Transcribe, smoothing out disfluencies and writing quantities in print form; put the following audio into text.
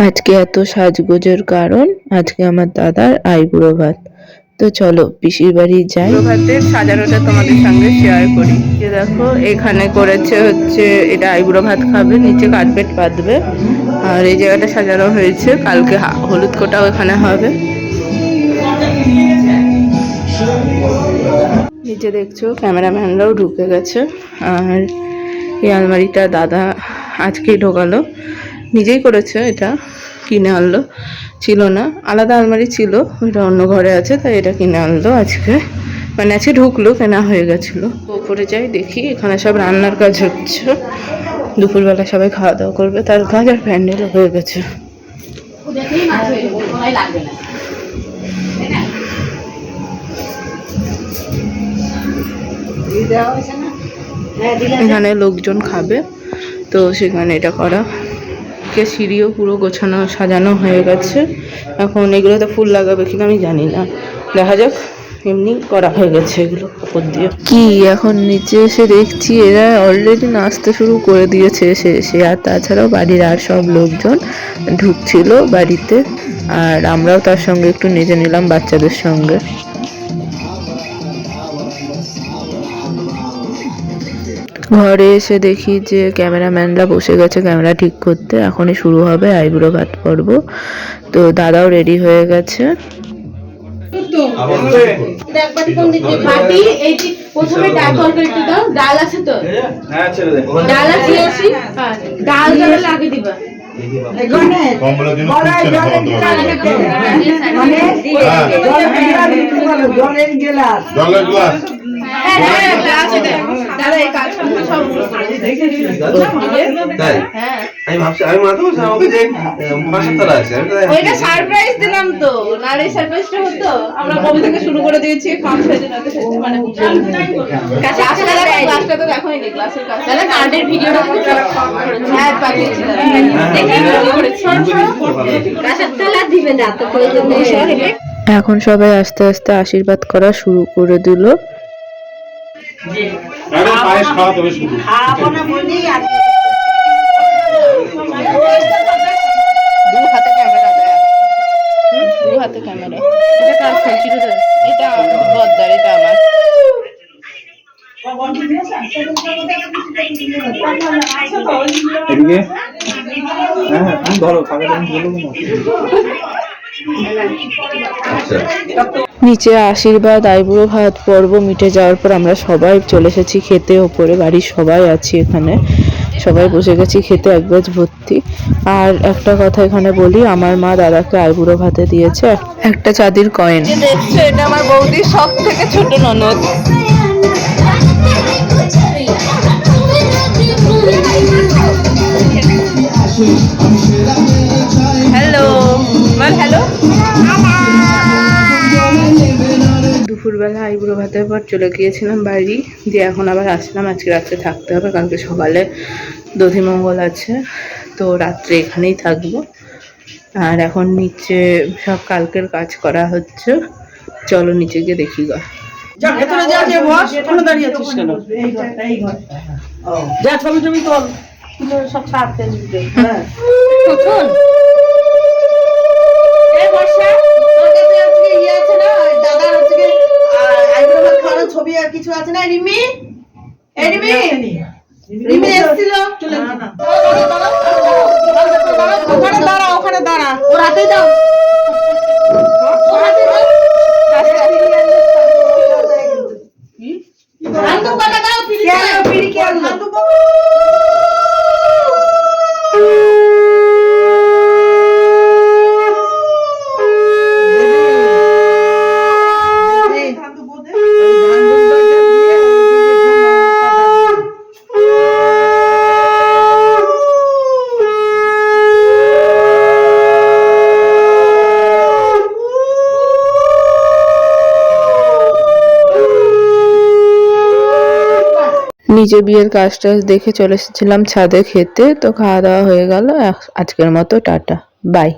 আজকে এত সাজগোজের কারণ আজকে আমার দাদার আইবুড়ো ভাত। তো চলো পিসির বাড়ি যাই, আইবুড়ো ভাতের সাজানোটা তোমাদের সঙ্গে শেয়ার করি। যে দেখো এখানে করেছে হচ্ছে এটা আইবুড়ো ভাত খাবে, নিচে কার্পেট পাতবে আর এই জায়গাটা সাজানো হয়েছে। কালকে হলুদ কোটাও এখানে হবে। নিচে দেখছো ক্যামেরাম্যানরাও ঢুকে গেছে। আর এই আলমারিটা দাদা আজকেই ঢোকালো, নিজেই করেছে, এটা কিনে আনলো, ছিল না, আলাদা আলমারি ছিল, ওইটা অন্য ঘরে আছে, তাই এটা কিনে আনলো আজকে, মানে আজকে ঢুকলো, কেনা হয়ে গেছিলো। ওপরে যাই দেখি এখানে সব রান্নার কাজ হচ্ছে, দুপুরবেলা সবাই খাওয়া দাওয়া করবে তার কাজ, আর প্যান্ডেলও হয়ে গেছে। এখানে লোকজন খাবে তো সেখানে এটা করা। সিঁড়িও পুরো গোছানো সাজানো হয়ে গেছে। এখন এগুলোতে ফুল লাগাবে কিনা আমি জানি না, দেখা যাক। এমনি করা হয়ে গেছে এগুলো উপর দিয়ে। কি এখন নিচে এসে দেখছি এরা অলরেডি নাচতে শুরু করে দিয়েছে সে আর তাছাড়াও বাড়ির আর সব লোকজন ঢুকছিল বাড়িতে, আর আমরাও তার সঙ্গে একটু নেচে নিলাম বাচ্চাদের সঙ্গে। ঘরে এসে দেখি যে ক্যামেরাম্যানরা বসে গেছে ক্যামেরা ঠিক করতে, এখনই শুরু হবে আইবুড়ো ভাত পর্ব। তো দাদাও রেডি হয়ে গেছে। আমি ভাবছি আমি মাথা বলছি আমাকে যে পাশের তলা আছে ওইটা সারপ্রাইজ দিলাম তো, না রে সারপ্রাইজটা হতো আমরা কবে থেকে শুরু করে দিয়েছি 5-6 দিন আগে সেটা মানে কাছে ক্লাসটা তো দেখোই নি, ক্লাসের কাছে তাহলে কার্ডের ভিডিওটা হ্যাঁ পাঠিয়েছি দেখে করেছি কাছের তলা দিবেন না তো প্রয়োজন নেই। এখন সবাই আস্তে আস্তে আশীর্বাদ করা শুরু করে দিল। আরে পায়েস খাওয়া তবে শুরু খাবো না বলি আর দু হাতে ক্যামেরা দেয়, দু হাতে ক্যামেরা। এটা কার ফোন ছিল রে? এটা বদ্দার, এটা আমার। এদিকে হ্যাঁ তুমি ধরো খাবে, আমি বলবো না। নিচে আশীর্বাদ আইবুড়ো ভাত পর্ব মিটে যাওয়ার পর আমরা সবাই চলে এসেছি খেতে। ওপরে বাড়ির সবাই আছি এখানে, সবাই বসে গেছি খেতে, এক গাছ ভর্তি। আর একটা কথা এখানে বলি, আমার মা দাদাকে আইবুড়ো ভাতে দিয়েছে একটা চাঁদির কয়েন। দেখছো এটা আমার বৌদির সব থেকে ছোট ননদ। হ্যালো বল, হ্যালো। দুপুরবেলা আইবুড়ো ভাতের পর চলে গিয়েছিলাম বাড়ি, দিয়ে এখন আবার আসলাম। আজকে রাত্রে থাকতে হবে, কালকে সকালে দধিমঙ্গল আছে, তো রাত্রে এখানেই থাকবো। আর এখন নিচে সব কালকের কাজ করা হচ্ছে, চলো নিচে গিয়ে দেখি গা। যা ভেতরে যা, যে বস ওখানে দাঁড়িয়ে আছিস কেন? যা ছবি টবি তোল, সব ছাড় ফেসবুকে। হ্যাঁ কখন এই বর্ষা তোর কাছে আজকে ইয়ে আছে না, দাদার আজকে আইবুড়ো ভাত খাওয়ার ছবি আর কিছু আছে না? রিমি, এই রিমি, রিমি এসেছিল, চলে না ওখানে দাঁড়া, ওখানে দাঁড়া, ওর হাতে দাও, ওর হাতে দাও, হাত কথা দাও, পিড়ি কে হাত দাও। নিজে বিয়ের কাজটা দেখে চলে এসেছিলাম ছাদে খেতে। তো খাওয়া দাওয়া হয়ে গেল, আজকের মতো টাটা বাই।